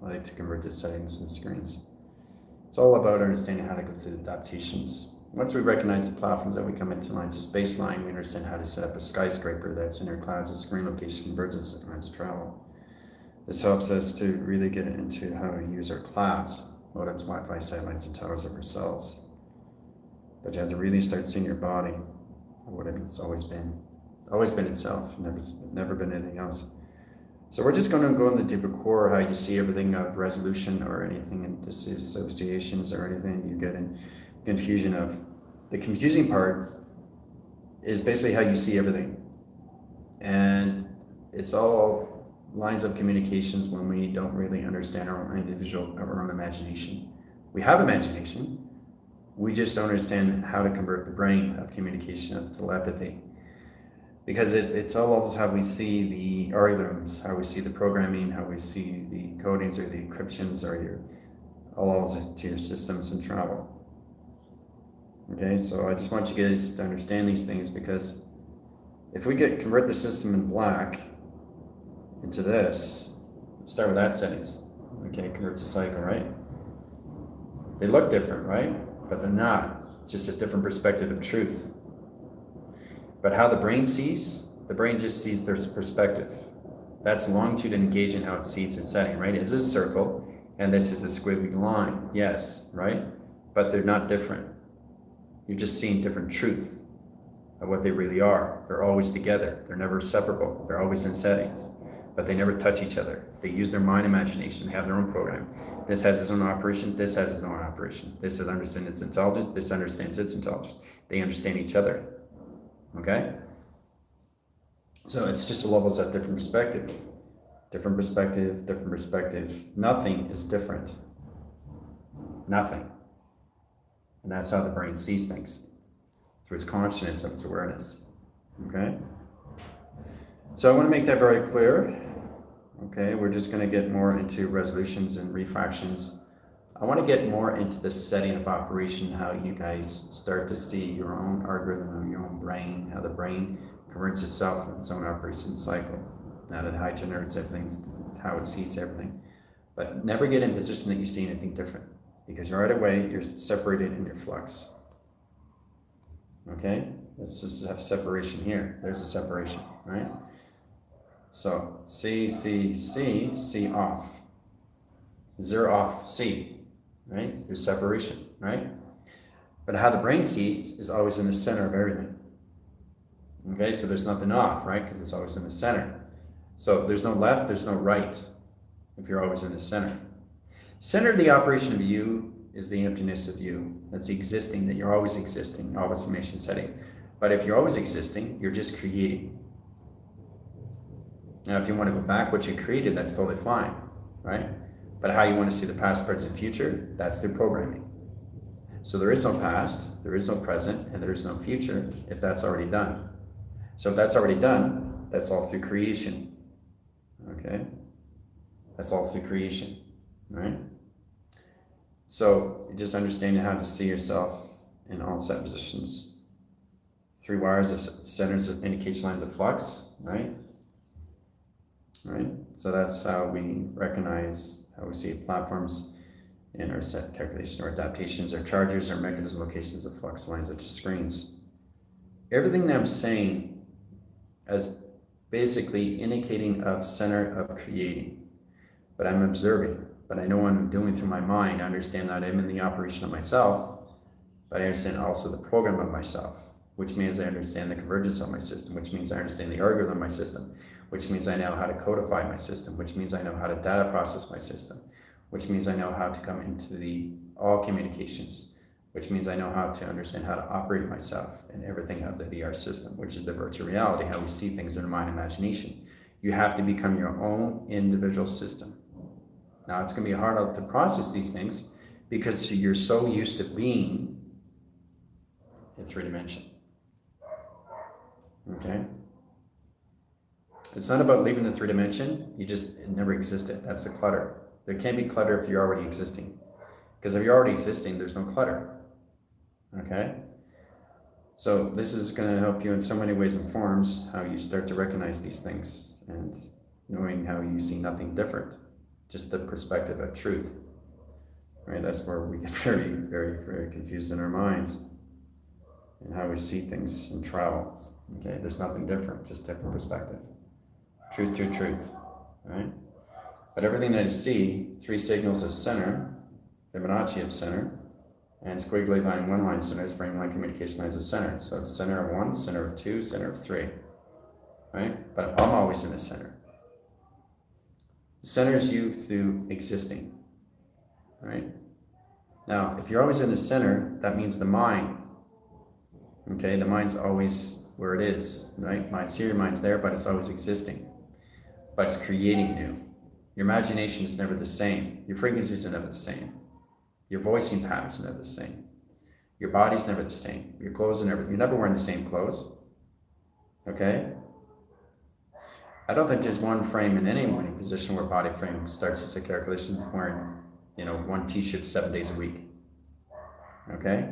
I like to convert to settings and screens. It's all about understanding how to go through the adaptations. Once we recognize the platforms that we come into lines of space line, we understand how to set up a skyscraper that's in our clouds of screen location convergence and lines of travel. This helps us to really get into how to use our class, modems, Wi-Fi, satellites, and towers of ourselves. But you have to really start seeing your body, what it's always been itself, never been anything else. So we're just going to go in the deeper core, how you see everything of resolution or anything in dissociations or anything you get in confusion of. The confusing part is basically how you see everything. And it's all lines of communications when we don't really understand our own imagination. We have imagination. We just don't understand how to convert the brain of communication, of telepathy. Because it's all levels how we see the algorithms, how we see the programming, how we see the codings or the encryptions or all levels to your systems and travel. Okay, so I just want you guys to understand these things, because if we convert the system in black into this, let's start with that settings. Okay, convert to cycle, right? They look different, right? But they're not. It's just a different perspective of truth. But how the brain just sees their perspective. That's longitude and engage in how it sees its setting, right? It's a circle, and this is a squiggly line, yes, right? But they're not different. You're just seeing different truth of what they really are. They're always together. They're never separable. They're always in settings, but they never touch each other. They use their mind imagination. They have their own program. This has its own operation. This has its own operation. This understands its intelligence. This understands its intelligence. They understand each other. Okay? So it's just levels at different perspective. Different perspective, different perspective. Nothing is different. Nothing. And that's how the brain sees things. Through its consciousness of its awareness. Okay? So I want to make that very clear. Okay, we're just going to get more into resolutions and refractions. I want to get more into the setting of operation, how you guys start to see your own algorithm of your own brain, how the brain converts itself in its own operation cycle. Now that how it generates everything, how it sees everything. But never get in a position that you see anything different, because right away you're separated in your flux. Okay, this is a separation here. There's a separation, right? So C off. 0 off C. Right? There's separation, right? But how the brain sees is always in the center of everything. Okay, so there's nothing off, right? Because it's always in the center. So there's no left, there's no right, if you're always in the center. Center of the operation of you is the emptiness of you. That's the existing, that you're always existing, always formation setting. But if you're always existing, you're just creating. Now, if you want to go back what you created, that's totally fine, right? But how you want to see the past, present, future, that's through programming. So there is no past, there is no present, and there is no future if that's already done. So if that's already done, that's all through creation. Okay? That's all through creation, right? So just understanding how to see yourself in all set positions. 3 wires of centers of indication lines of flux, right? Right? So that's how we recognize, how we see platforms in our set calculation, our adaptations, our chargers, our mechanism locations of flux lines, which is screens. Everything that I'm saying as basically indicating of center of creating, but I'm observing, but I know what I'm doing through my mind. I understand that I'm in the operation of myself, but I understand also the program of myself, which means I understand the convergence of my system, which means I understand the algorithm of my system, which means I know how to codify my system, which means I know how to data process my system, which means I know how to come into the all communications, which means I know how to understand how to operate myself and everything of the VR system, which is the virtual reality, how we see things in our mind imagination. You have to become your own individual system. Now, it's going to be hard to process these things because you're so used to being in 3 dimension. Okay? It's not about leaving the 3 dimension. It never existed. That's the clutter. There can't be clutter if you're already existing. Because if you're already existing, there's no clutter. Okay? So this is going to help you in so many ways and forms, how you start to recognize these things and knowing how you see nothing different. just the perspective of truth. Right? That's where we get very, very, very confused in our minds and how we see things and travel. Okay, there's nothing different, just different perspective. Truth to truth, right? But everything that you see, 3 signals of center, Fibonacci of center, and squiggly line, 1 line centers, frame line, communication lines of center. So it's center of 1, center of 2, center of 3, right? But I'm always in the center. The center is you through existing, right? Now, if you're always in the center, that means the mind, okay? The mind's always where it is, right? Mind's here, mind's there, but it's always existing. But it's creating new. Your imagination is never the same. Your frequencies are never the same. Your voicing patterns are never the same. Your body's never the same. Your clothes are never, you're never wearing the same clothes, okay? I don't think there's one frame in any morning position where body frame starts as a calculation wearing, 1 t-shirt 7 days a week, okay?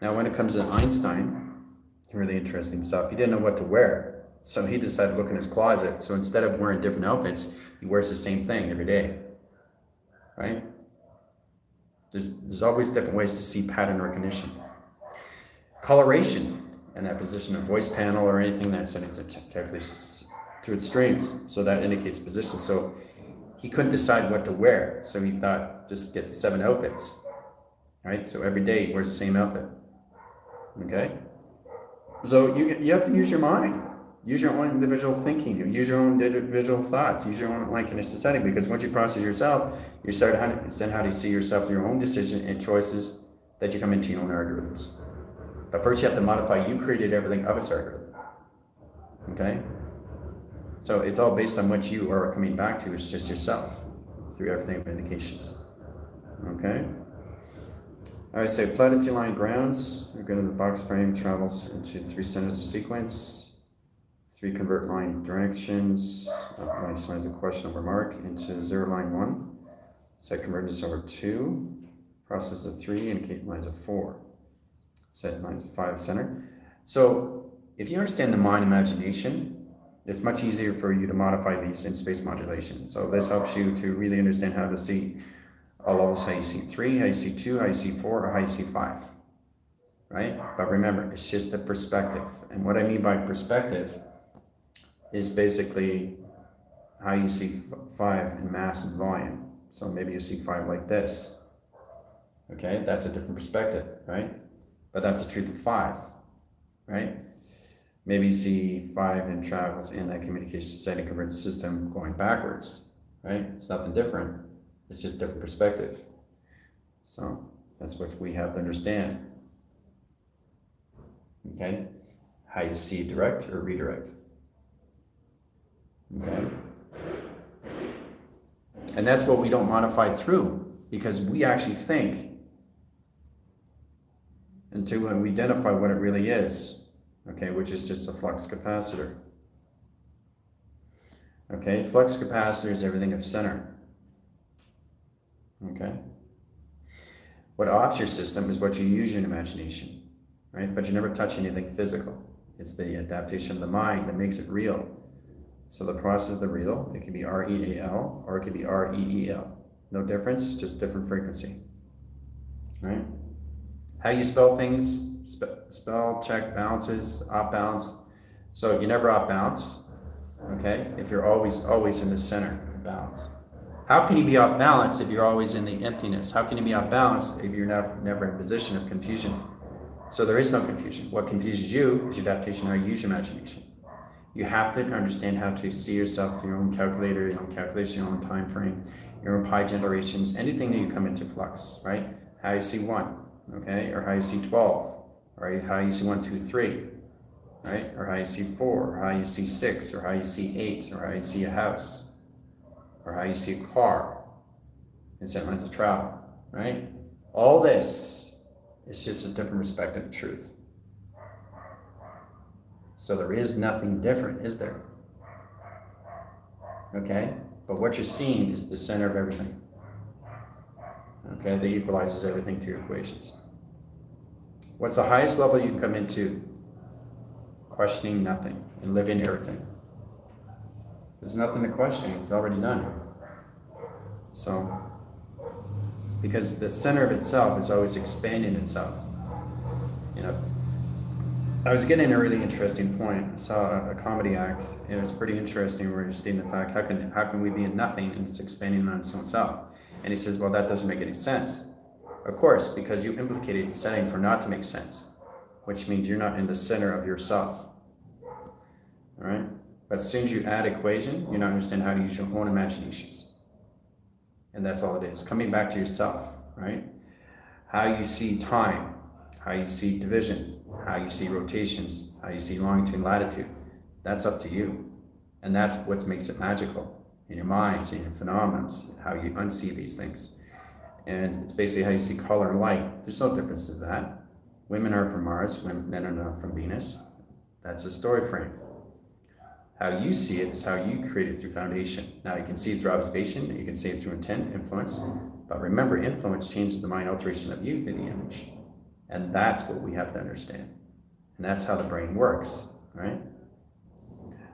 Now, when it comes to Einstein, really interesting stuff. He didn't know what to wear, so he decided to look in his closet. So instead of wearing different outfits, he wears the same thing every day, right? There's always different ways to see pattern recognition. Coloration in that position of voice panel or anything that sends calculations to extremes. So that indicates position. So he couldn't decide what to wear. So he thought, just get 7 outfits, right? So every day he wears the same outfit, okay? So you have to use your mind. Use your own individual thinking. Use your own individual thoughts. Use your own likeness to setting. Because once you process yourself, you start how to see yourself through your own decision and choices that you come into your own algorithms. But first you have to modify. You created everything of its algorithm. Okay? So it's all based on what you are coming back to. It's just yourself through everything of indications. Okay? I would say planetary line grounds. We're going to the box frame travels into 3 centers of sequence. 3 convert line directions, line lines of question over mark into 0 line 1. Set convergence over 2. Process of 3, indicate lines of 4. Set lines of 5 center. So if you understand the mind imagination, it's much easier for you to modify these in space modulation. So this helps you to really understand how to see all levels, how you see 3, how you see 2, how you see 4, or how you see 5. Right? But remember, it's just a perspective. And what I mean by perspective is basically how you see 5 in mass and volume. So maybe you see 5 like this. Okay, that's a different perspective, right? But that's the truth of 5, right? Maybe you see 5 in travels in that communication setting convergence system going backwards, right? It's nothing different. It's just different perspective. So that's what we have to understand. Okay, how you see direct or redirect. Okay, and that's what we don't modify through, because we actually think until we identify what it really is, okay, which is just a flux capacitor. Okay, flux capacitor is everything of center. Okay, what offs your system is what you use your imagination, right? But you never touch anything physical. It's the adaptation of the mind that makes it real. So the process of the real, it can be R-E-A-L or it can be R-E-E-L. No difference, just different frequency, right? How you spell things, spell check balances, off balance. So you never off balance, okay? If you're always in the center of balance. How can you be off balance if you're always in the emptiness? How can you be off balance if you're never in a position of confusion? So there is no confusion. What confuses you is your adaptation, how you use your imagination. You have to understand how to see yourself through your own calculator, your own calculation, your own time frame, your own pi generations, anything that you come into flux, right? How you see 1, okay? Or how you see 12, or how you see 1, 2, 3, right? Or how you see 4, or how you see 6, or how you see 8, or how you see a house, or how you see a car, and set lines of travel, right? All this is just a different perspective of truth. So there is nothing different, is there? Okay? But what you're seeing is the center of everything. Okay? That equalizes everything to your equations. What's the highest level you can come into? Questioning nothing and living everything. There's nothing to question. It's already done. So, because the center of itself is always expanding itself. You know, I was getting a really interesting point. I saw a comedy act. It was pretty interesting where he's stating the fact, how can we be in nothing and it's expanding on its own self? And he says, well, that doesn't make any sense. Of course, because you implicated the setting for not to make sense, which means you're not in the center of yourself. All right? But as soon as you add equation, you now understand how to use your own imaginations. And that's all it is. Coming back to yourself, right? How you see time, how you see division, how you see rotations, how you see longitude and latitude. That's up to you. And that's what makes it magical in your minds, in your phenomena, how you unsee these things. And it's basically how you see color and light. There's no difference to that. Women are from Mars, men are not from Venus. That's a story frame. How you see it is how you create it through foundation. Now you can see it through observation, you can see it through intent, influence, but remember, influence changes the mind alteration of you through the image. And that's what we have to understand. And that's how the brain works, right?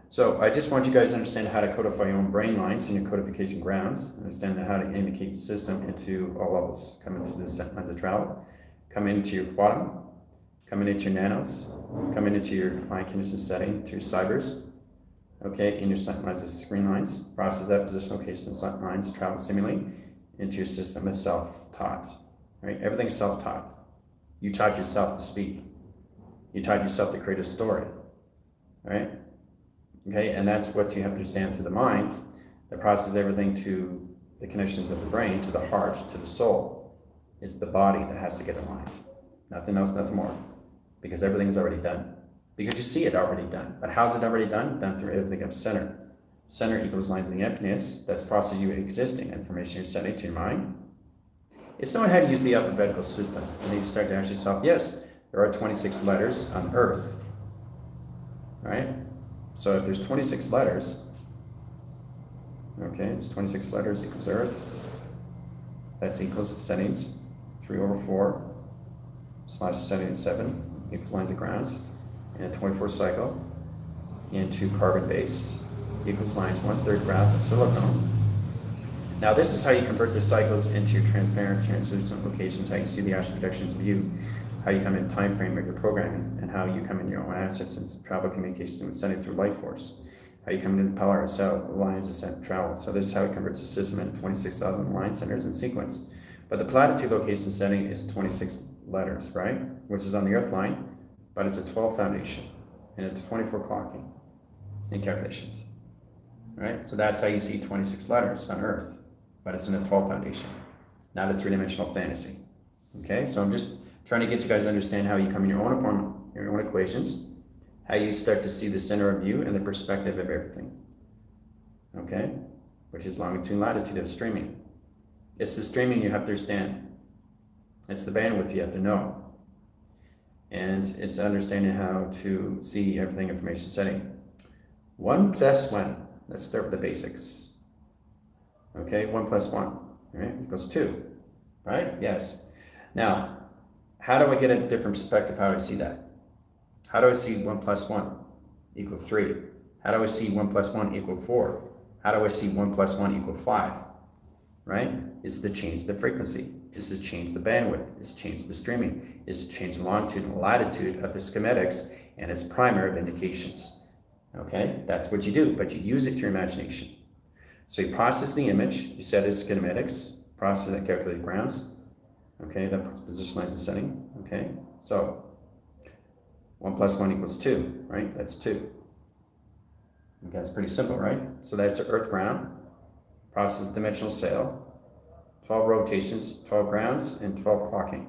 So I just want you guys to understand how to codify your own brain lines and your codification grounds, understand how to indicate the system into all levels. Come into the set lines of travel, come into your quantum, come into your nanos, come into your mind condition setting, to your cybers, okay, in your set lines of screen lines, process that position location set lines of travel simulate into your system of self-taught, right? Everything's self-taught. You taught yourself to speak. You taught yourself to create a story, right? Okay, and that's what you have to understand through the mind that processes everything to the connections of the brain, to the heart, to the soul. It's the body that has to get aligned. Nothing else, nothing more. Because everything's already done. Because you see it already done. But how's it already done? Done through everything of center. Center equals line to the emptiness. That's process you existing information you're setting to your mind. It's knowing how to use the alphabetical system. And then you start to ask yourself, yes, there are 26 letters on Earth. Right? So if there's 26 letters, okay, there's 26 letters equals Earth. That's equals the settings, 3/4 / setting 7 equals lines of grounds, in a 24 cycle into carbon base equals lines 1/3 graph of silicone. Now this is how you convert the cycles into transparent, translucent locations, how you see the astral projections of you, how you come in time frame of your programming, and how you come in your own assets and travel communication and send it through life force. How you come into the power of cell lines of sent travel. So this is how it converts the system into 26,000 line centers in sequence. But the platitude location setting is 26 letters, right? Which is on the Earth line, but it's a 12 foundation and it's 24 clocking in calculations, right? So that's how you see 26 letters on Earth, but it's in a 12 foundation, not a three-dimensional fantasy. Okay, so I'm just trying to get you guys to understand how you come in your own form, your own equations, how you start to see the center of you and the perspective of everything. Okay, which is longitude and latitude of streaming. It's the streaming you have to understand. It's the bandwidth you have to know. And it's understanding how to see everything information setting. 1 + 1. Let's start with the basics. Okay, 1 + 1, right, equals 2, right? Yes. Now, how do I get a different perspective? How do I see that? How do I see 1 + 1 = 3? How do I see 1 + 1 = 4? How do I see 1 + 1 = 5? Right? It's to change the frequency. It's to change the bandwidth. It's to change the streaming. It's to change the longitude and latitude of the schematics and its primary of indications. Okay? That's what you do, but you use it through imagination. So you process the image, you set its schematics, process and calculate grounds. Okay, that puts position lines and setting. Okay, so 1 + 1 = 2, right? That's 2. Okay, that's pretty simple, right? So that's an Earth ground, process dimensional sail, 12 rotations, 12 grounds, and 12 clocking,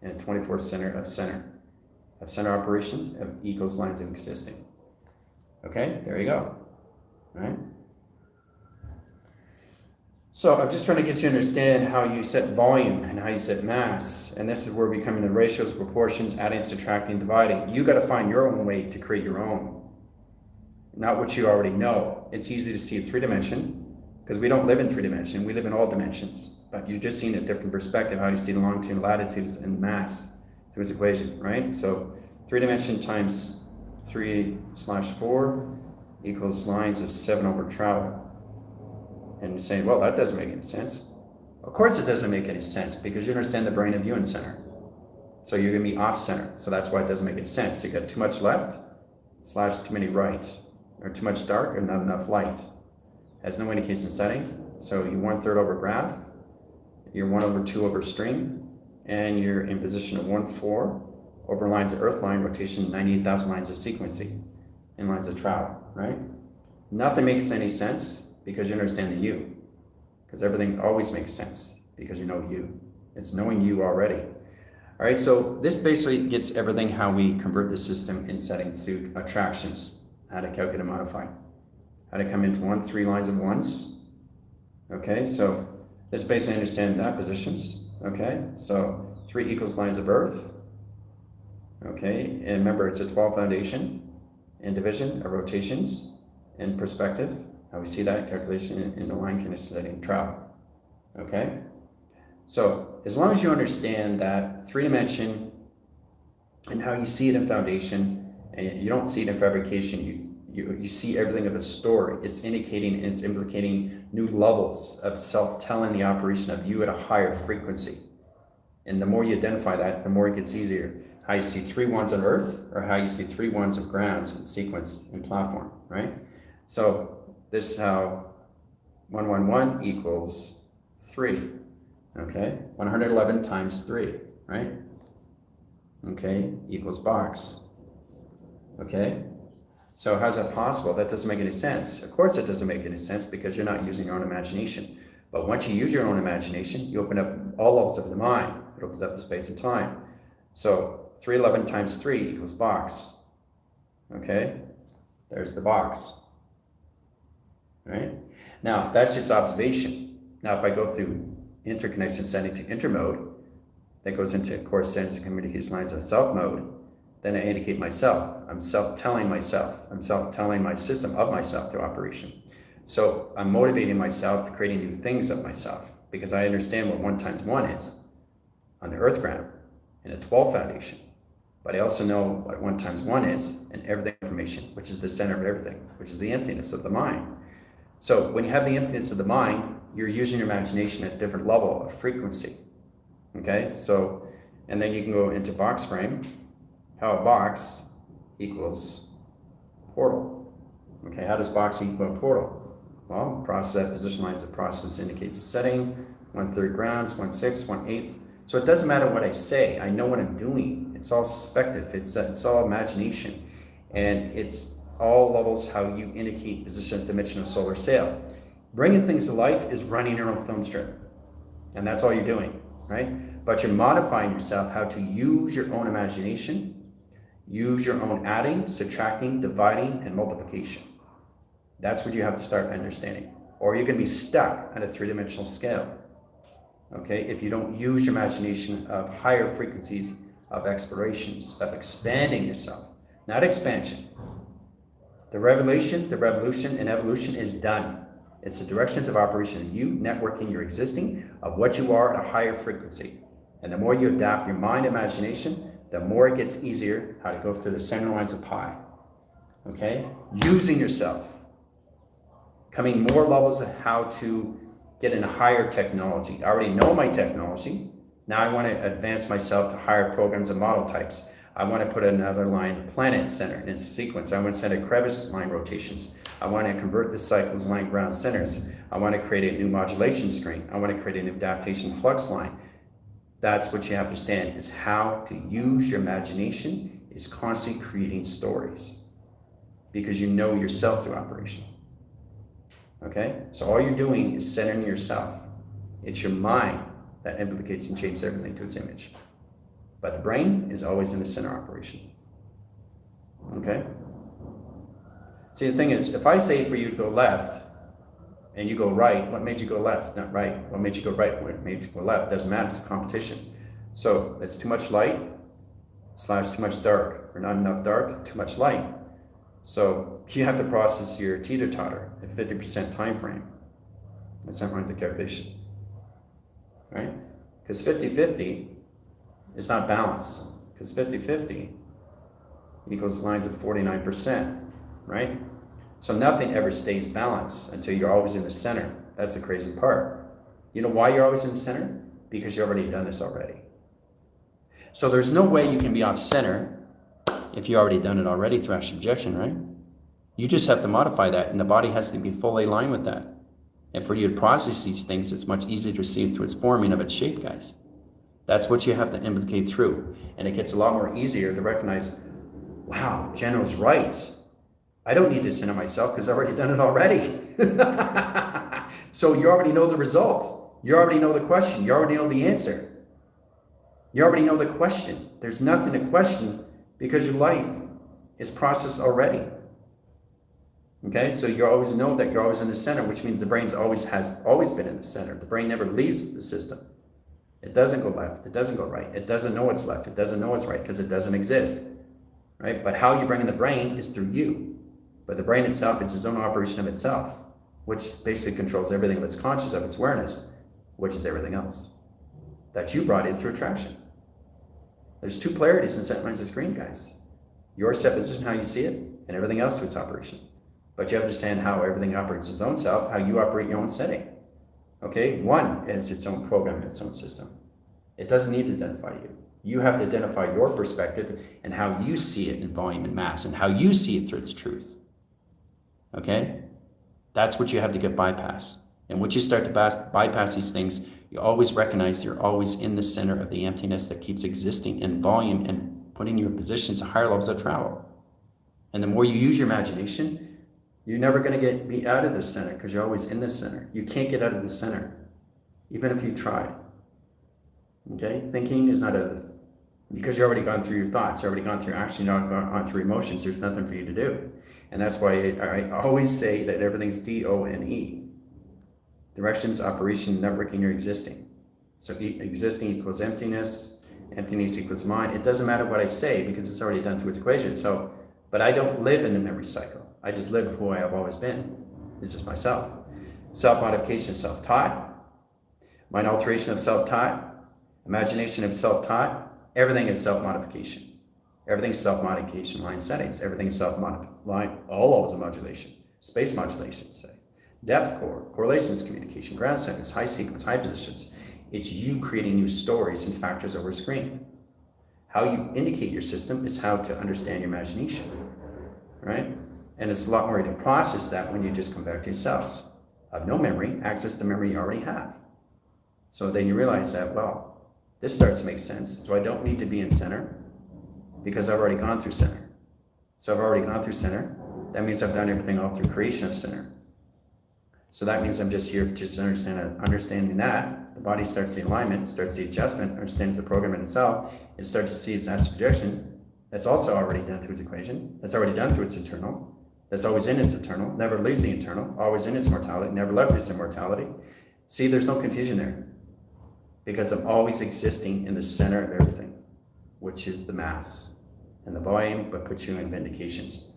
and a 24 center of center operation of equals lines of existing. Okay, there you go. All right. So I'm just trying to get you to understand how you set volume and how you set mass. And this is where we come into ratios, proportions, adding, subtracting, dividing. You got to find your own way to create your own, not what you already know. It's easy to see 3-dimension because we don't live in 3-dimension. We live in all dimensions. But you've just seen a different perspective, how you see the longitude, latitudes, and mass through its equation, right? So 3-dimension times 3/4 equals lines of 7 over travel. And you say, well, that doesn't make any sense. Of course it doesn't make any sense, because you understand the brain of you in center. So you're going to be off center. So that's why it doesn't make any sense. You got too much left / too many right, or too much dark or not enough light. Has no indication setting. So you 1/3 over graph, you're 1/2 over string, and you're in position of 1/4 over lines of earth line rotation, 98,000 lines of sequencing and lines of travel, right? Nothing makes any sense because you understand the you. Because everything always makes sense because you know you. It's knowing you already. All right, so this basically gets everything how we convert the system in settings through attractions, how to calculate and modify, how to come into 3 lines of ones. Okay, so let's basically understand that positions. Okay, so 3 equals lines of earth. Okay, and remember it's a 12 foundation and division of rotations and perspective. How we see that calculation in the line condition setting travel. Okay, so as long as you understand that 3-dimension and how you see it in foundation, and you don't see it in fabrication, you see everything of a story. It's indicating and it's implicating new levels of self-telling the operation of you at a higher frequency. And the more you identify that, the more it gets easier. How you see 3 ones on earth, or how you see 3 ones of grounds and sequence and platform, right? So this is how 111 equals 3, okay? 111 times 3, right? Okay, equals box, okay? So how's that possible? That doesn't make any sense. Of course it doesn't make any sense because you're not using your own imagination. But once you use your own imagination, you open up all levels of the mind. It opens up the space and time. So 311 times 3 equals box, okay? There's the box. Right? Now, that's just observation. Now, if I go through interconnection setting to intermode, that goes into core settings and communication lines of self mode, then I indicate myself. I'm self-telling myself. I'm self-telling my system of myself through operation. So I'm motivating myself, creating new things of myself, because I understand what 1 times 1 is on the earth ground in a 12 foundation. But I also know what 1 times 1 is in everything information, which is the center of everything, which is the emptiness of the mind. So when you have the emptiness of the mind, you're using your imagination at a different level of frequency. Okay, so, and then you can go into box frame, how a box equals portal. Okay, how does box equal a portal? Well, process that position lines of process indicates the setting, 1/3 grounds, 1/6, 1/8. So it doesn't matter what I say, I know what I'm doing. It's all speculative, it's all imagination. And it's all levels how you indicate position of dimension of solar sail. Bringing things to life is running your own film strip. And that's all you're doing, right? But you're modifying yourself how to use your own imagination, use your own adding, subtracting, dividing, and multiplication. That's what you have to start understanding. Or you're going to be stuck at a 3-dimensional scale. Okay, if you don't use your imagination of higher frequencies of explorations, of expanding yourself, not expansion. The revolution, and evolution is done. It's the directions of operation of you networking your existing of what you are at a higher frequency. And the more you adapt your mind, imagination, the more it gets easier how to go through the center lines of pi. Okay? Using yourself. Coming more levels of how to get in a higher technology. I already know my technology. Now I want to advance myself to higher programs and model types. I want to put another line planet center in its sequence. I want to set a crevice line rotations. I want to convert the cycles line ground centers. I want to create a new modulation screen. I want to create an adaptation flux line. That's what you have to understand, is how to use your imagination is constantly creating stories because you know yourself through operation. Okay? So all you're doing is centering yourself. It's your mind that implicates and changes everything to its image. But the brain is always in the center operation. Okay? See, the thing is, if I say for you to go left and you go right, what made you go left, not right? What made you go right? What made you go left? Doesn't matter, it's a competition. So it's too much light / too much dark, or not enough dark, too much light. So you have to process your teeter-totter at 50% time frame. That's sometimes a calculation, right? Because 50-50 is not balance, because 50-50 equals lines of 49%, right? So nothing ever stays balanced until you're always in the center. That's the crazy part. You know why you're always in the center? Because you've already done this already. So there's no way you can be off center if you already done it already through astral projection, right? You just have to modify that, and the body has to be fully aligned with that. And for you to process these things, it's much easier to see it through its forming of its shape, guys. That's what you have to implicate through. And it gets a lot more easier to recognize, wow, General's right. I don't need to center myself because I've already done it already. So you already know the result. You already know the question. You already know the answer. You already know the question. There's nothing to question because your life is processed already. Okay, so you always know that you're always in the center, which means the brain has always been in the center. The brain never leaves the system. It doesn't go left. It doesn't go right. It doesn't know what's left. It doesn't know what's right because it doesn't exist. Right? But how you bring in the brain is through you. But the brain itself, it's its own operation of itself, which basically controls everything of its conscious, of its awareness, which is everything else that you brought in through attraction. There's two polarities in set minds of screen, guys. Your set position, how you see it, and everything else through its operation. But you understand how everything operates its own self, how you operate your own setting. Okay, one is its own program, its own system. It doesn't need to identify you. You have to identify your perspective and how you see it in volume and mass and how you see it through its truth. Okay? That's what you have to get bypassed. And once you start to bypass these things, you always recognize you're always in the center of the emptiness that keeps existing in volume and putting you in positions to higher levels of travel. And the more you use your imagination, you're never going to be out of the center because you're always in the center. You can't get out of the center, even if you try. Okay? Thinking is not because you've already gone through your thoughts, you've already gone through action, you've gone through emotions, there's nothing for you to do. And that's why I always say that everything's D-O-N-E. Directions, operation, networking, you're existing. So existing equals emptiness, emptiness equals mind. It doesn't matter what I say because it's already done through its equation. So, but I don't live in the memory cycle. I just live who I have always been. It's just myself. Self-modification is self-taught. Mind alteration of self-taught. Imagination of self-taught. Everything is self-modification. Everything's self-modification line settings. Everything's self-line, all levels of modulation. Space modulation, say. Depth core, correlations communication, ground centers, high sequence, high positions. It's you creating new stories and factors over screen. How you indicate your system is how to understand your imagination, right? And it's a lot more to process that when you just come back to yourselves. Of no memory, access to memory you already have. So then you realize that, well, this starts to make sense. So I don't need to be in center because I've already gone through center. So I've already gone through center. That means I've done everything all through creation of center. So that means I'm just here to understanding that. The body starts the alignment, starts the adjustment, understands the program in itself. It starts to see its astral projection. That's also already done through its equation. That's already done through its internal. That's always in its eternal, never leaves the internal, always in its mortality, never left its immortality. See, there's no confusion there because I'm always existing in the center of everything, which is the mass and the volume, but puts you in vindications.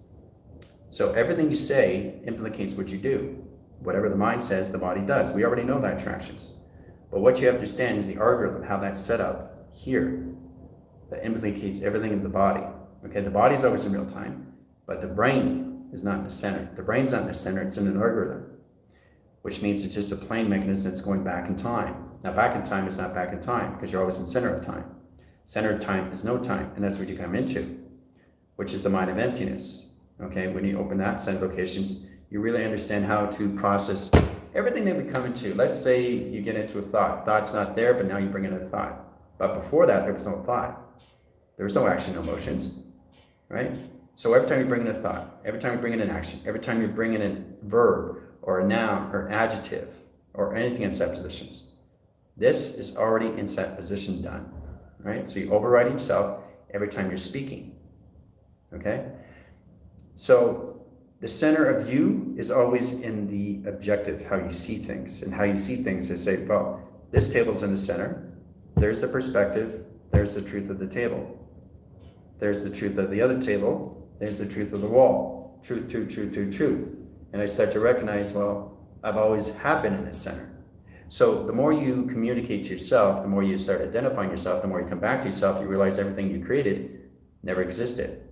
So everything you say implicates what you do. Whatever the mind says, the body does. We already know that attractions. But what you have to understand is the algorithm, how that's set up here, that implicates everything in the body. Okay, the body's always in real time, but the brain is not in the center. The brain's not in the center, it's in an algorithm, which means it's just a plane mechanism that's going back in time. Now, back in time is not back in time because you're always in center of time. Center of time is no time, and that's what you come into, which is the mind of emptiness. Okay, when you open that set of locations, you really understand how to process everything that we come into. Let's say you get into a thought. Thought's not there, but now you bring in a thought. But before that, there was no thought. There was no action, no emotions, right? So every time you bring in a thought, every time you bring in an action, every time you bring in a verb or a noun or adjective or anything in set positions, this is already in set position done, right? So you override yourself every time you're speaking, okay? So the center of you is always in the objective, how you see things. And how you see things is say, well, this table's in the center. There's the perspective. There's the truth of the table. There's the truth of the other table. There's the truth of the wall. Truth, truth, truth, truth, truth. And I start to recognize, well, I've always have been in the center. So the more you communicate to yourself, the more you start identifying yourself, the more you come back to yourself, you realize everything you created never existed.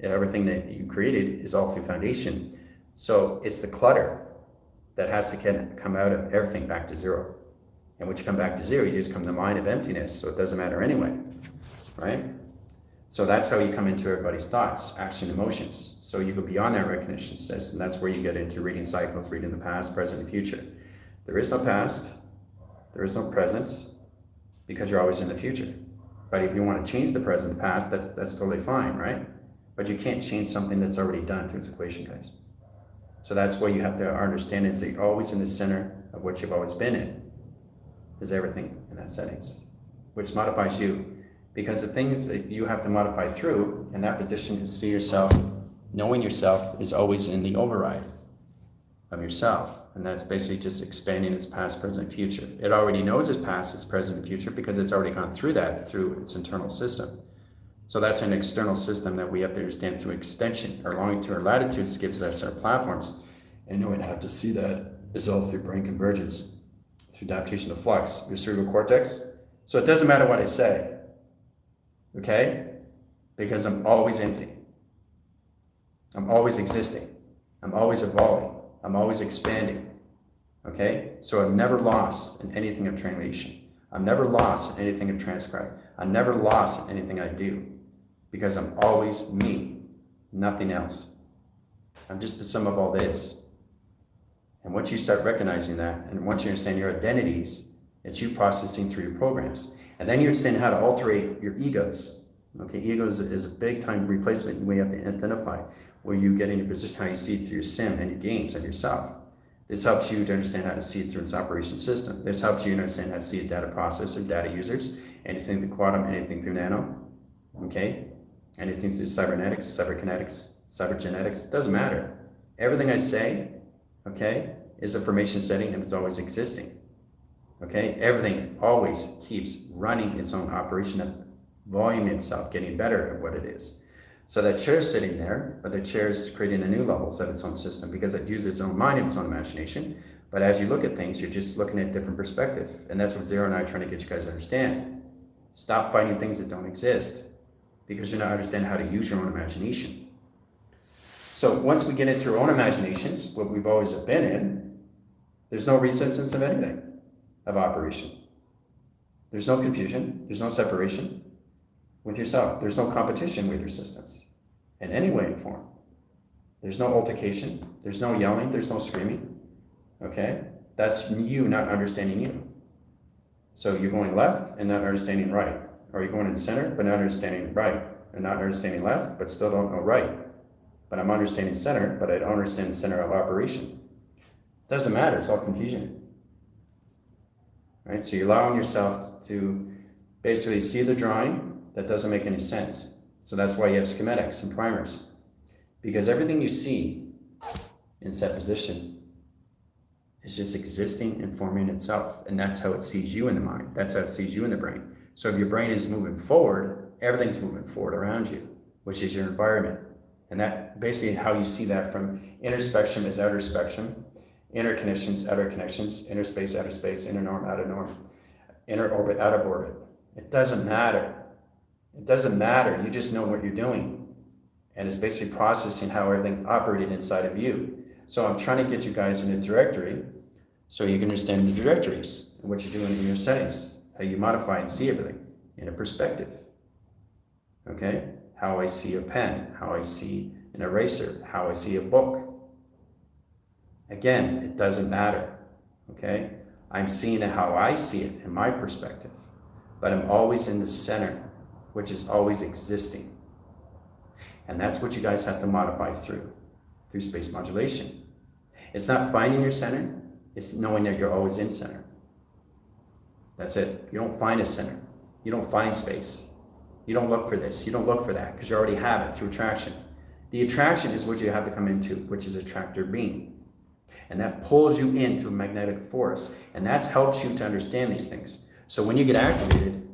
Everything that you created is all through foundation. So it's the clutter. that has to come out of everything back to zero. And once you come back to zero, you just come to the mind of emptiness, so it doesn't matter anyway, right? So that's how you come into everybody's thoughts, action, emotions. So you go beyond that recognition system, and that's where you get into reading cycles, reading the past, present, and future. There is no past, there is no present, because you're always in the future. But if you want to change the present, the past, that's totally fine, right? But you can't change something that's already done through its equation, guys. So that's why you have to understand it, so you're always in the center of what you've always been in, is everything in that settings, which modifies you. Because the things that you have to modify through in that position is see yourself, knowing yourself is always in the override of yourself. And that's basically just expanding its past, present, future. It already knows its past, its present, and future because it's already gone through that through its internal system. So that's an external system that we have to understand through extension. Our longitude or latitudes gives us our platforms. And knowing how to see that is all through brain convergence, through adaptation to flux, your cerebral cortex. So it doesn't matter what I say. Okay? Because I'm always empty. I'm always existing. I'm always evolving. I'm always expanding. Okay? So I'm never lost in anything of translation. I'm never lost in anything of transcribe. I'm never lost in anything I do. Because I'm always me. Nothing else. I'm just the sum of all this. And once you start recognizing that, and once you understand your identities, it's you processing through your programs. And then you understand how to alterate your egos. Okay, egos is a big time replacement we have to identify, where you get in your position, how you see it through your sim and your games and yourself. This helps you to understand how to see it through its operation system. This helps you to understand how to see a data processor, data users, anything through quantum, anything through nano, okay? Anything through cybernetics, cyberkinetics, cybergenetics, doesn't matter. Everything I say, okay, is a formation setting and it's always existing. Okay, everything always keeps running its own operation and volume itself, getting better at what it is. So that chair's sitting there, but the chair's creating a new levels of its own system because it uses its own mind and its own imagination. But as you look at things, you're just looking at different perspective. And that's what Zero and I are trying to get you guys to understand. Stop fighting things that don't exist because you're not understanding how to use your own imagination. So once we get into our own imaginations, what we've always been in, there's no resistance of anything. Of operation. There's no confusion, there's no separation with yourself. There's no competition with your systems in any way and form. There's no altercation, there's no yelling, there's no screaming. Okay? That's you not understanding you. So you're going left and not understanding right. Or you're going in center but not understanding right. And not understanding left but still don't know right. But I'm understanding center, but I don't understand the center of operation. Doesn't matter, it's all confusion. Right? So you're allowing yourself to basically see the drawing that doesn't make any sense. So that's why you have schematics and primers. Because everything you see in set position is just existing and forming itself. And that's how it sees you in the mind. That's how it sees you in the brain. So if your brain is moving forward, everything's moving forward around you, which is your environment. And that basically how you see that from inner spectrum is outer spectrum. Inner connections, outer connections, inner space, outer space, inner norm, outer norm, inner orbit, out of orbit. It doesn't matter. It doesn't matter. You just know what you're doing. And it's basically processing how everything's operating inside of you. So I'm trying to get you guys in a directory so you can understand the directories and what you're doing in your settings, how you modify and see everything in a perspective. Okay? How I see a pen, how I see an eraser, how I see a book. Again, it doesn't matter, okay? I'm seeing it how I see it in my perspective, but I'm always in the center, which is always existing. And that's what you guys have to modify through space modulation. It's not finding your center, it's knowing that you're always in center. That's it. You don't find a center. You don't find space. You don't look for this, you don't look for that, because you already have it through attraction. The attraction is what you have to come into, which is attractor beam. And that pulls you into a magnetic force. And that helps you to understand these things. So when you get activated,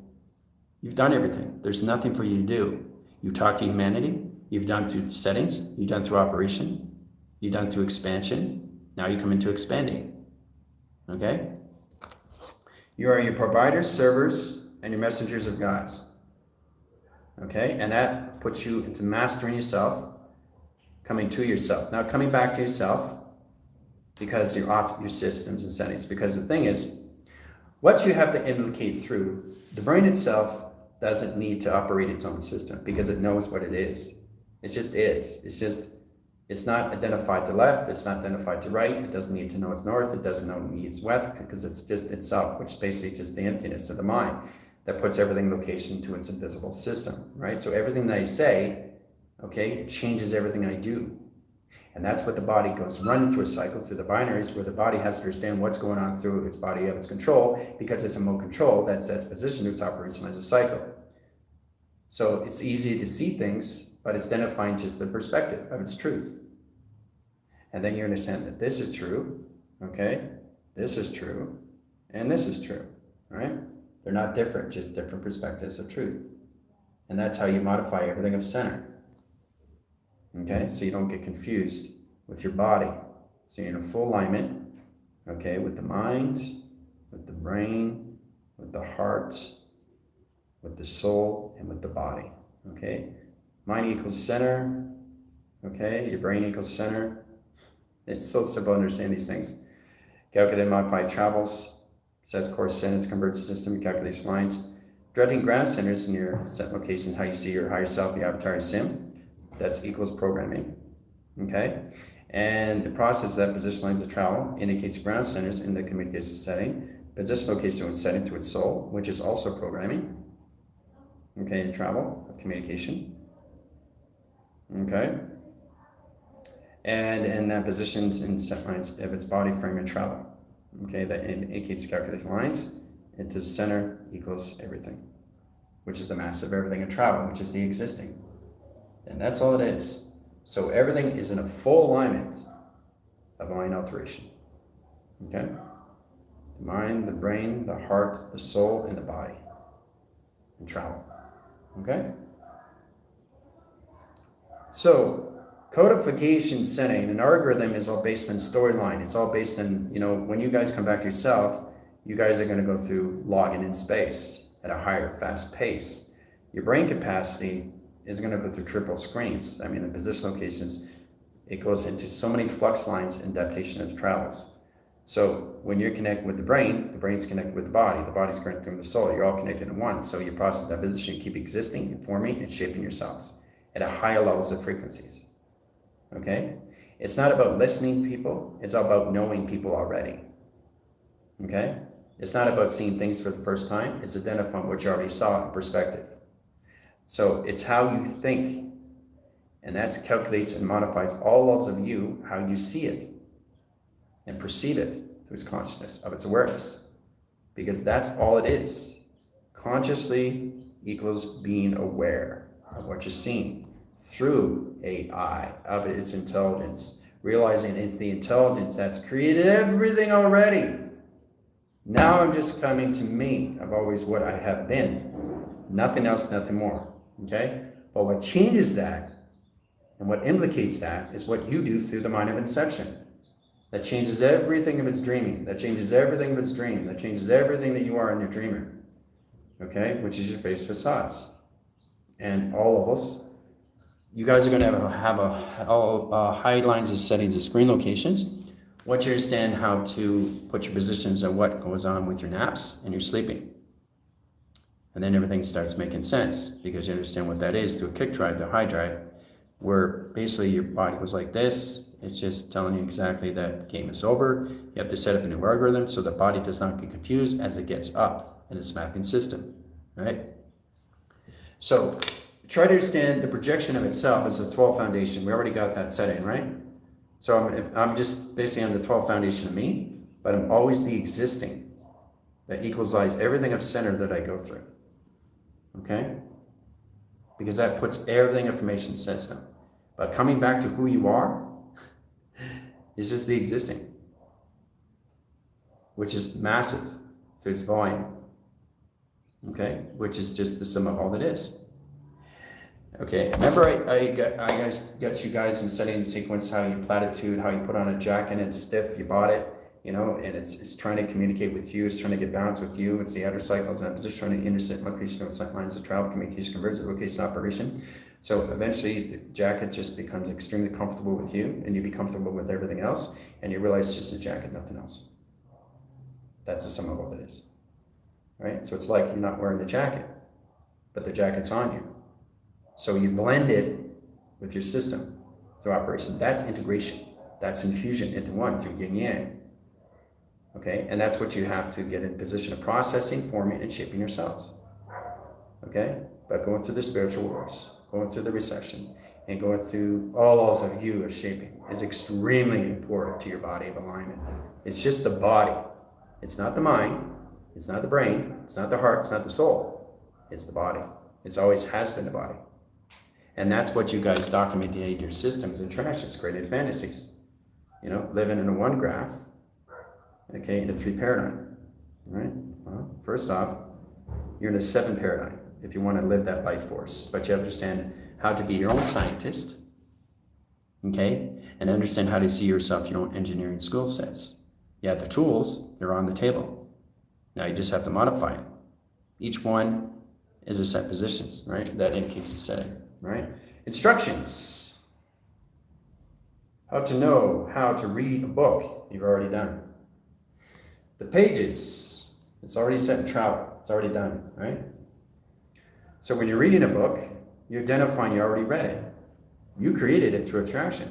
you've done everything. There's nothing for you to do. You've talked to humanity. You've done through settings. You've done through operation. You've done through expansion. Now you come into expanding. Okay? You are your providers, servers, and your messengers of gods. Okay? And that puts you into mastering yourself, coming to yourself. Now coming back to yourself, because you're off your systems and settings. Because the thing is, what you have to implicate through, the brain itself doesn't need to operate its own system because it knows what it is. It just is. It's not identified to left, it's not identified to right, it doesn't need to know it's north, it doesn't know it needs west, because it's just itself, which is basically just the emptiness of the mind that puts everything location to its invisible system, right? So everything that I say, okay, changes everything I do. And that's what the body goes running through a cycle through the binaries, where the body has to understand what's going on through its body of its control, because it's a remote control that sets position, its operation as a cycle. So it's easy to see things, but it's identifying just the perspective of its truth. And then you understand that this is true, okay? This is true, and this is true, right? They're not different, just different perspectives of truth. And that's how you modify everything of center. Okay, so you don't get confused with your body. So you're in a full alignment, okay, with the mind, with the brain, with the heart, with the soul, and with the body, okay? Mind equals center, okay? Your brain equals center. It's so simple to understand these things. Calculate and modify travels, sets course centers, converts system, calculates lines. Directing ground centers in your set locations, how you see your higher self, the avatar, and sim. That's equals programming, okay? And the process that position lines of travel indicates ground centers in the communication setting. Position location was setting to its soul, which is also programming, okay, in travel of communication, okay? And that positions in set lines of its body frame and travel, okay? That indicates calculated lines into center equals everything, which is the mass of everything in travel, which is the existing. And that's all it is. So everything is in a full alignment of mind alteration. Okay? The mind, the brain, the heart, the soul, and the body. And travel. Okay? So, codification setting, an algorithm is all based on storyline. It's all based on, when you guys come back yourself, you guys are going to go through logging in space at a higher, fast pace. Your brain capacity is going to go through triple screens. I mean, the position locations, it goes into so many flux lines and adaptation of travels. So when you're connected with the brain's connected with the body's connected with the soul. You're all connected in one. So your process of position keep existing, informing, and shaping yourselves at a higher levels of frequencies. Okay? It's not about listening to people. It's about knowing people already. Okay? It's not about seeing things for the first time. It's identifying what you already saw in perspective. So it's how you think, and that calculates and modifies all levels of you, how you see it and perceive it through its consciousness, of its awareness, because that's all it is. Consciously equals being aware of what you're seeing through AI, of its intelligence, realizing it's the intelligence that's created everything already. Now I'm just coming to me of always what I have been, nothing else, nothing more. Okay? But what changes that and what implicates that is what you do through the mind of inception. That changes everything of its dreaming. That changes everything of its dream. That changes everything that you are in your dreamer. Okay? Which is your face facades. And all of us, you guys are going to have a high lines of settings of screen locations. Once you understand how to put your positions and what goes on with your naps and your sleeping. And then everything starts making sense because you understand what that is through a kick drive, the high drive, where basically your body goes like this. It's just telling you exactly that game is over. You have to set up a new algorithm so the body does not get confused as it gets up in its mapping system, right? So try to understand the projection of itself as a 12 foundation. We already got that set in, right? So I'm just basically on the 12 foundation of me, but I'm always the existing that equalizes everything of center that I go through. Okay? Because that puts everything information system. But coming back to who you are is just the existing, which is massive through its volume. Okay? Which is just the sum of all that is. Okay, remember I got you guys in setting the sequence, how you platitude, how you put on a jacket and it's stiff, you bought it, you know, and it's trying to communicate with you, it's trying to get balance with you, it's the outer cycles, and it's just trying to intersect location of sight lines of travel, communication, converge, location, operation. So eventually the jacket just becomes extremely comfortable with you, and you be comfortable with everything else, and you realize it's just a jacket, nothing else. That's the sum of all that is, right? So it's like you're not wearing the jacket, but the jacket's on you. So you blend it with your system through operation. That's integration. That's infusion into one through yin yang. Okay, and that's what you have to get in position of processing, forming, and shaping yourselves. Okay, but going through the spiritual wars, going through the recession, and going through all of you of shaping is extremely important to your body of alignment. It's just the body. It's not the mind. It's not the brain. It's not the heart. It's not the soul. It's the body. It's always has been the body. And that's what you guys documented your systems and traditions, created fantasies. You know, living in a one graph, okay, in a three paradigm, right? Well, first off, you're in a seven paradigm if you want to live that life force, but you understand how to be your own scientist, okay, and understand how to see yourself, your own engineering skill sets. You have the tools, they're on the table. Now you just have to modify it. Each one is a set positions, right? That indicates the setting, right? Instructions. How to know how to read a book, you've already done. The pages, it's already set in travel, it's already done, right? So when you're reading a book, you're identifying you already read it. You created it through attraction.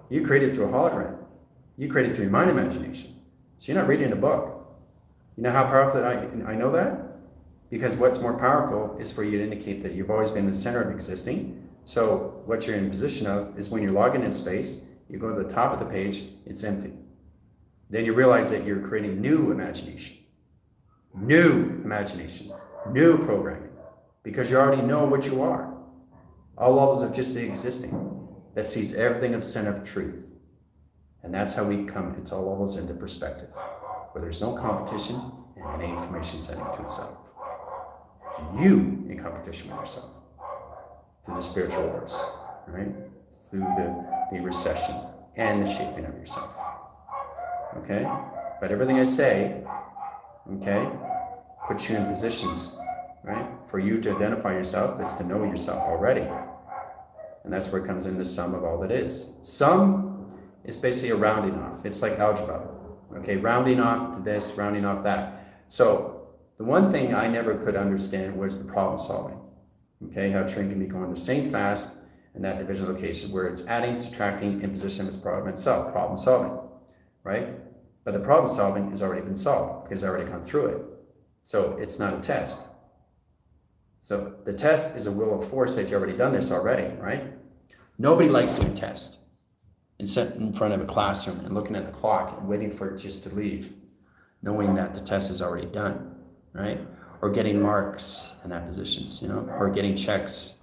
You created it through a hologram. You created it through your mind imagination. So you're not reading a book. You know how powerful I know that? Because what's more powerful is for you to indicate that you've always been the center of existing. So what you're in position of is when you're logging in space, you go to the top of the page, it's empty. Then you realize that you're creating new imagination, new programming, because you already know what you are. All levels of just the existing that sees everything of center of truth. And that's how we come into all levels into perspective, where there's no competition and any information setting to itself. It's you in competition with yourself through the spiritual wars, right? Through the recession and the shaping of yourself. Okay? But everything I say, okay, puts you in positions, right? For you to identify yourself is to know yourself already. And that's where it comes in the sum of all that is. Sum is basically a rounding off. It's like algebra. Okay, rounding off to this, rounding off that. So the one thing I never could understand was the problem solving. Okay, how train can be going the same fast in that division location where it's adding, subtracting, imposition of its problem itself, problem solving, right? But the problem solving has already been solved because I've already gone through it. So it's not a test. So the test is a will of force that you've already done this already, right? Nobody likes doing a test and sitting in front of a classroom and looking at the clock and waiting for it just to leave, knowing that the test is already done, right? Or getting marks in that positions, you know, or getting checks,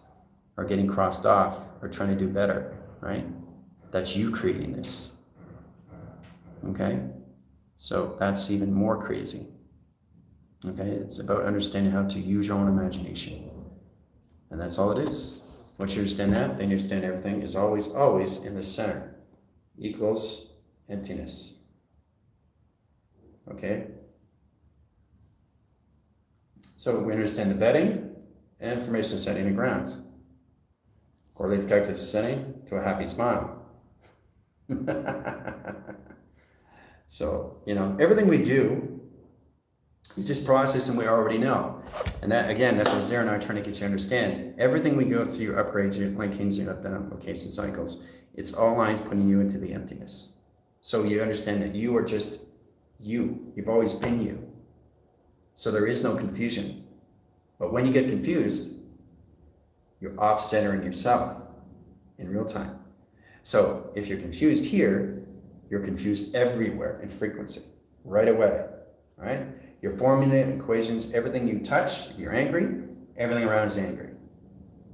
or getting crossed off, or trying to do better, right? That's you creating this, okay? So that's even more crazy, okay? It's about understanding how to use your own imagination, and that's all it is. Once you understand that, then you understand everything is always, always in the center, equals emptiness, okay? So we understand the bedding and information setting and grounds. Correlate the calculated setting to a happy smile. So, you know, everything we do is just processing we already know. And that, again, that's what Zara and I are trying to get you to understand. Everything we go through, upgrades, your linkings, your up-down location cycles, it's all lines putting you into the emptiness. So you understand that you are just you. You've always been you. So there is no confusion. But when you get confused, you're off-centering yourself in real time. So if you're confused here, you're confused everywhere in frequency, right away, right? You're formulating equations, everything you touch, if you're angry, everything around is angry.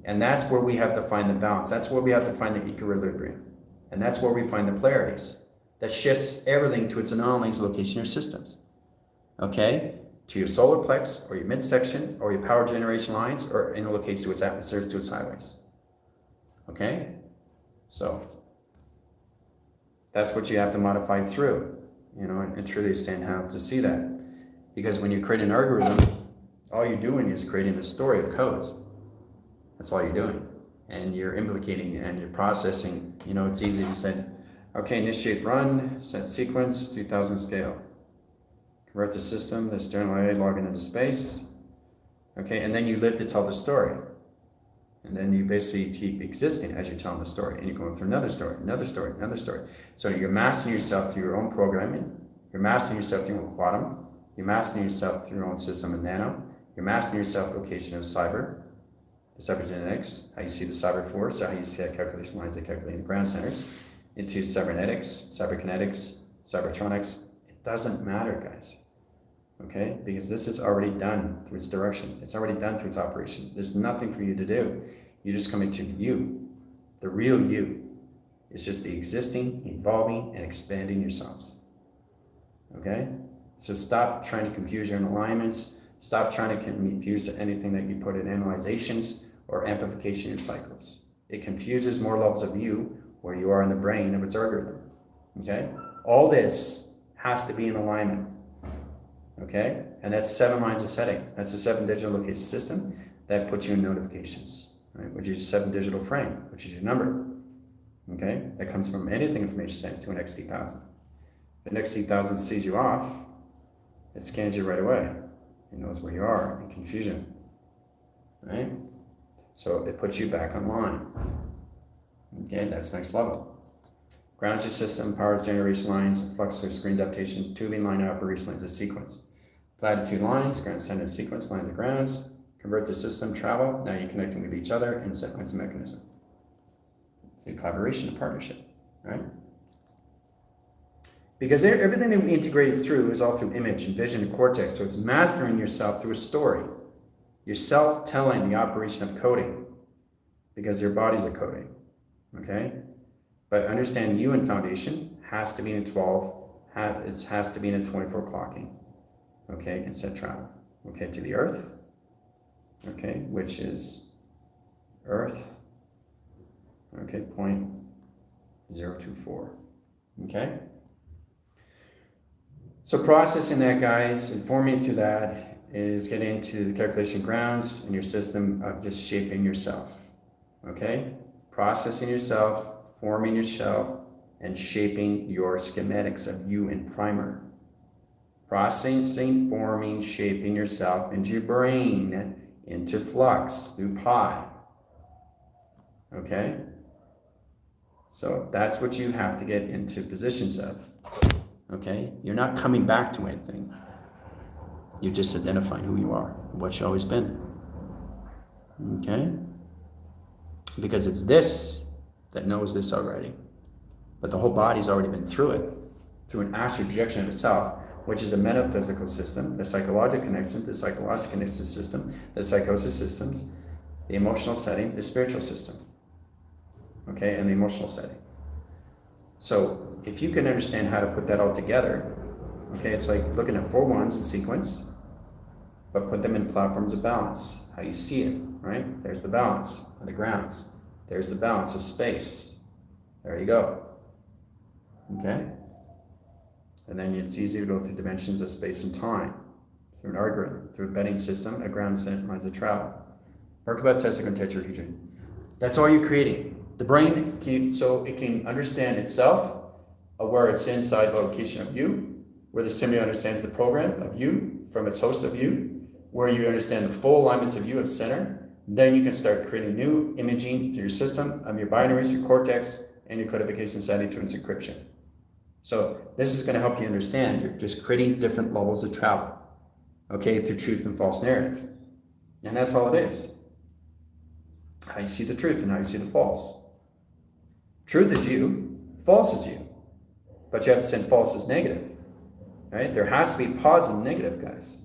And that's where we have to find the balance. That's where we have to find the equilibrium. And that's where we find the polarities. That shifts everything to its anomalies, location, or systems, okay? To your solar plex, or your midsection, or your power generation lines, or interlocates to its atmospheres, to its highways. Okay? So, that's what you have to modify through. you know, and truly understand how to see that. Because when you create an algorithm, all you're doing is creating a story of codes. That's all you're doing. And you're implicating and you're processing. You know, it's easy to say, okay, initiate run, set sequence, 2000 scale. Convert the system, this journal array, log into space. Okay, and then you live to tell the story. And then you basically keep existing as you're telling the story. And you're going through another story, another story, another story. So you're mastering yourself through your own programming. You're mastering yourself through your own quantum. You're mastering yourself through your own system and nano. You're mastering yourself location of cyber, the cybergenetics, how you see the cyber force, how you see how calculation lines that calculate the ground centers, into cybernetics, cyberkinetics, cybertronics. It doesn't matter, guys. Okay, because this is already done through its direction. It's already done through its operation. There's nothing for you to do. You're just coming to you. The real you is just the existing, evolving, and expanding yourselves. Okay? So stop trying to confuse your alignments. Stop trying to confuse anything that you put in analyzations or amplification cycles. It confuses more levels of you where you are in the brain of its algorithm. Okay? All this has to be in alignment. Okay, and that's 7 lines of setting. That's a 7 digital location system that puts you in notifications, right? Which is a 7 digital frame, which is your number. Okay, that comes from anything information sent to an XT1000. If an XT1000 sees you off, it scans you right away. It knows where you are in confusion, right? So it puts you back online. Okay, that's next level. Grounds your system, powers generation lines, flux or screen adaptation, tubing line operation lines of sequence. Latitude lines, ground center sequence, lines of grounds, convert the system, travel, now you're connecting with each other in sequence mechanism. It's a collaboration, a partnership, right? Because everything that we integrated through is all through image and vision and cortex, so it's mastering yourself through a story. Yourself telling the operation of coding, because your body's a coding, okay? But understand you in foundation has to be in 12, it has to be in a 24 clocking, okay, and set travel, okay, to the earth, okay, which is earth, okay, 0.024, okay? So processing that, guys, and forming through that is getting into the calculation grounds in your system of just shaping yourself, okay? Processing yourself, forming yourself, and shaping your schematics of you in primer. Processing, forming, shaping yourself into your brain, into flux through pi. Okay? So that's what you have to get into positions of. Okay? You're not coming back to anything. You're just identifying who you are, what you've always been. Okay? Because it's this that knows this already. But the whole body's already been through it, through an astral projection of itself, which is a metaphysical system, the psychological connection, the psychological connection system, the psychosis systems, the emotional setting, the spiritual system, okay, and the emotional setting. So if you can understand how to put that all together, okay, it's like looking at 4 ones in sequence, but put them in platforms of balance, how you see it, right? There's the balance of the grounds. There's the balance of space. There you go. Okay? And then it's easy to go through dimensions of space and time, through an algorithm, through a betting system, a ground set lines of travel. Merkaba, tessagon, tetrahedron. That's all you're creating. The brain so it can understand itself, where it's inside the location of you, where the symbiote understands the program of you from its host of you, where you understand the full alignments of you of center. Then you can start creating new imaging through your system of your binaries, your cortex, and your codification setting to its encryption. So this is going to help you understand you're just creating different levels of travel, okay, through truth and false narrative. And that's all it is. How you see the truth and how you see the false. Truth is you, false is you. But you have to send false as negative, right? There has to be positive and negative, guys.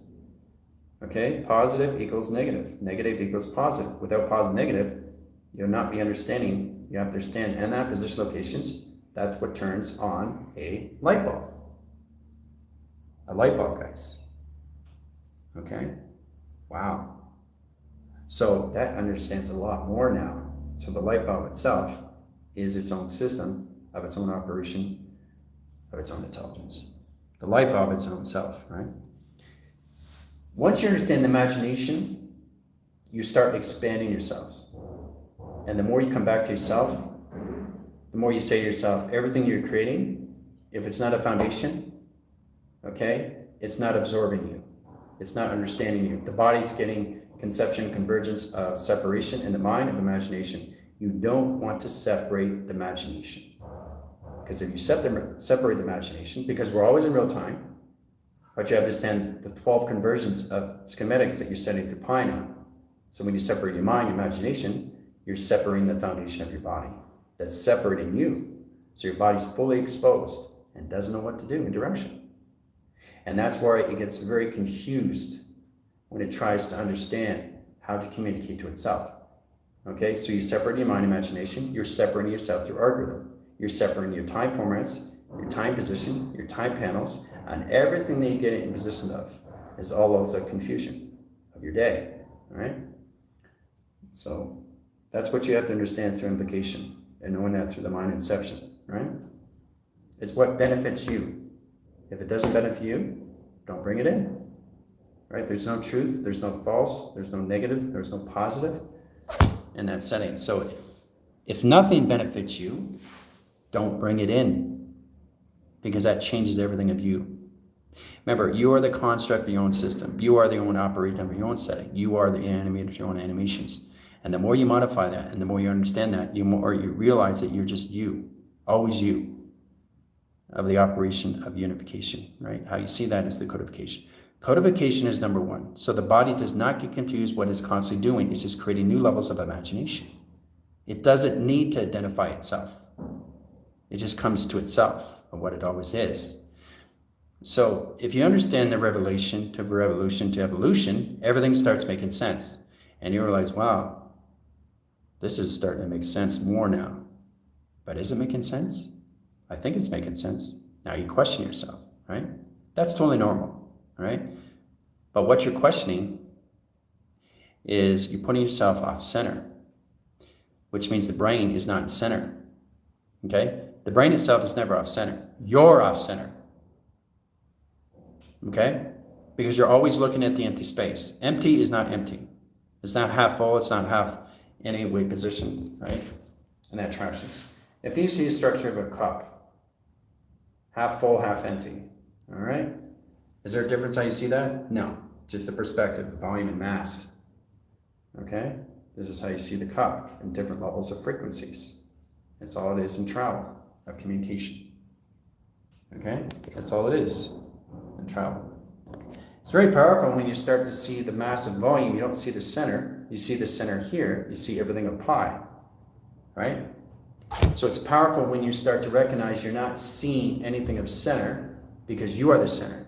Okay, positive equals negative. Negative equals positive. Without positive and negative, you'll not be understanding. You have to understand in that position locations, that's what turns on a light bulb. A light bulb, guys. Okay? Wow. So that understands a lot more now. So the light bulb itself is its own system of its own operation, of its own intelligence. The light bulb, its own self, right? Once you understand the imagination, you start expanding yourselves. And the more you come back to yourself, the more you say to yourself, everything you're creating, if it's not a foundation, okay, it's not absorbing you. It's not understanding you. The body's getting conception, convergence of separation in the mind of imagination. You don't want to separate the imagination. Because if you separate the imagination, because we're always in real time, but you understand the 12 conversions of schematics that you're setting through pi now. So when you separate your mind, imagination, you're separating the foundation of your body. That's separating you. So your body's fully exposed and doesn't know what to do in direction. And that's why it gets very confused when it tries to understand how to communicate to itself. Okay, so you separate your mind, imagination, you're separating yourself through algorithm. You're separating your time formats, your time position, your time panels, and everything that you get in position of is all of the confusion of your day, all right? So that's what you have to understand through implication and knowing that through the mind inception, right? It's what benefits you. If it doesn't benefit you, don't bring it in, right? There's no truth, there's no false, there's no negative, there's no positive in that setting. So if nothing benefits you, don't bring it in, because that changes everything of you. Remember, you are the construct of your own system. You are the own operator of your own setting. You are the animator of your own animations. And the more you modify that, and the more you understand that, the more you realize that you're just you, always you, of the operation of unification, right? How you see that is the codification. Codification is number one. So the body does not get confused what it's constantly doing. It's just creating new levels of imagination. It doesn't need to identify itself. It just comes to itself of what it always is. So if you understand the revelation to revolution to evolution, everything starts making sense. And you realize, wow, this is starting to make sense more now. But is it making sense? I think it's making sense. Now you question yourself, right? That's totally normal, right? But what you're questioning is you're putting yourself off center, which means the brain is not in center, okay? The brain itself is never off center. You're off center, okay? Because you're always looking at the empty space. Empty is not empty. It's not half full. It's not half in any way positioned, right? And that attractions. If you see a structure of a cup, half full, half empty, all right? Is there a difference how you see that? No, just the perspective, volume and mass, okay? This is how you see the cup in different levels of frequencies. It's all it is in travel of communication, okay? That's all it is in travel. It's very powerful when you start to see the massive volume. You don't see the center. You see the center here. You see everything of pi, right? So it's powerful when you start to recognize you're not seeing anything of center because you are the center.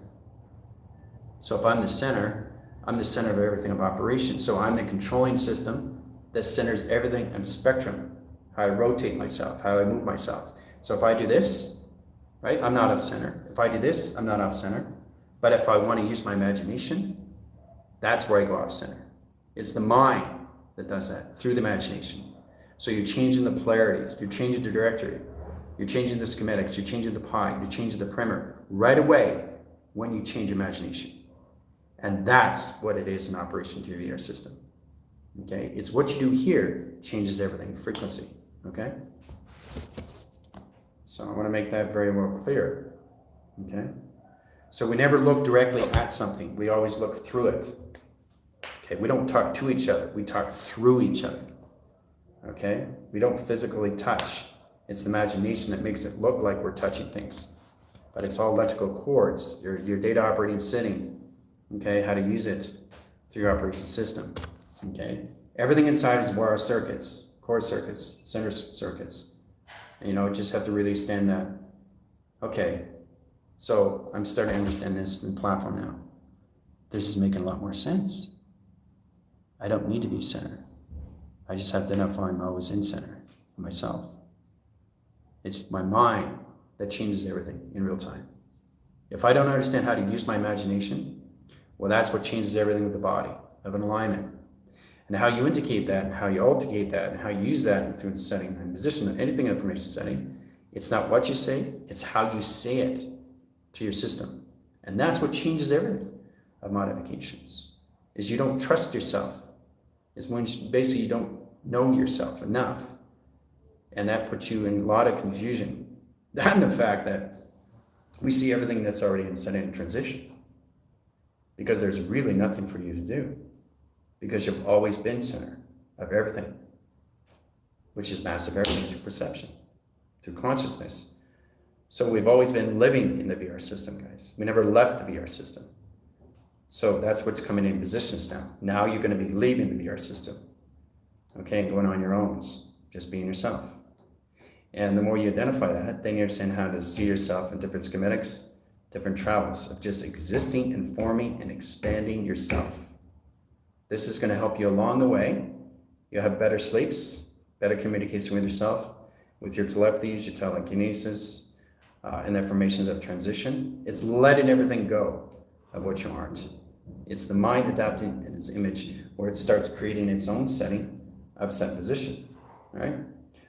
So if I'm the center of everything of operation. So I'm the controlling system that centers everything in spectrum, how I rotate myself, how I move myself. So if I do this, right, I'm not off center. If I do this, I'm not off center. But if I want to use my imagination, that's where I go off center. It's the mind that does that through the imagination. So you're changing the polarities, you're changing the directory, you're changing the schematics, you're changing the pi, you're changing the primer right away when you change imagination. And that's what it is in operation to your VR system. Okay, it's what you do here changes everything, frequency. Okay, so I want to make that very well clear. Okay, so we never look directly at something, we always look through it. Okay, we don't talk to each other, we talk through each other. Okay, we don't physically touch. It's the imagination that makes it look like we're touching things, but it's all electrical cords, your data operating setting. Okay, how to use it through your operation system. Okay, everything inside is wire circuits, core circuits, center circuits. And, you know, just have to really understand that. Okay, so I'm starting to understand this in the platform now. This is making a lot more sense. I don't need to be center. I just have to identify I'm always in center of myself. It's my mind that changes everything in real time. If I don't understand how to use my imagination, well, that's what changes everything with the body, of an alignment. And how you indicate that, and how you alternate that, and how you use that through setting and position, anything in information setting, it's not what you say, it's how you say it. to your system. And that's what changes everything of modifications, is you don't trust yourself. Is when basically you don't know yourself enough. And that puts you in a lot of confusion. And the fact that we see everything that's already in transition. Because there's really nothing for you to do. Because you've always been center of everything. Which is massive everything through perception, through consciousness. So we've always been living in the VR system, guys. We never left the VR system. So that's what's coming in positions now. Now you're going to be leaving the VR system. Okay, and going on your own, just being yourself. And the more you identify that, then you understand how to see yourself in different schematics, different travels of just existing and forming and expanding yourself. This is going to help you along the way. You'll have better sleeps, better communication with yourself, with your telepathies, your telekinesis, and the formations of transition. It's letting everything go of what you aren't. It's the mind adapting in its image where it starts creating its own setting of set position, right?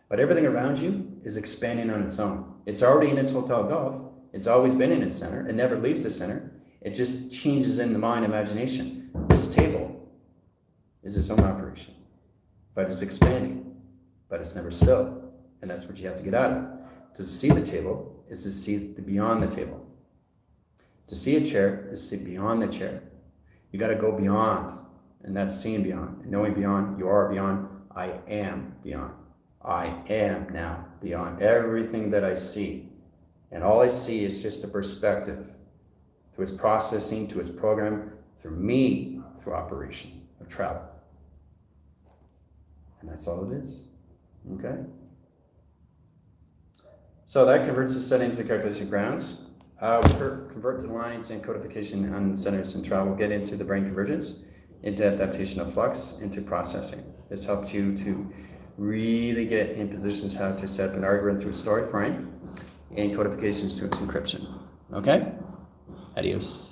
But everything around you is expanding on its own. It's already in its hotel golf. It's always been in its center. It never leaves the center. It just changes in the mind imagination. This table is its own operation, but it's expanding, but it's never still. And that's what you have to get out of. To see the table is to see the beyond the table. To see a chair is to see beyond the chair. You got to go beyond, and that's seeing beyond, and knowing beyond. You are beyond. I am beyond. I am now beyond everything that I see. And all I see is just a perspective through its processing, to its program, through me, through operation of travel. And that's all it is. Okay? So that converts the settings and calculation grounds. Convert the lines and codification on centers and travel, get into the brain convergence, into adaptation of flux, into processing. This helps you to really get in positions how to set up an algorithm through a story frame and codifications to its encryption. Okay? Adios.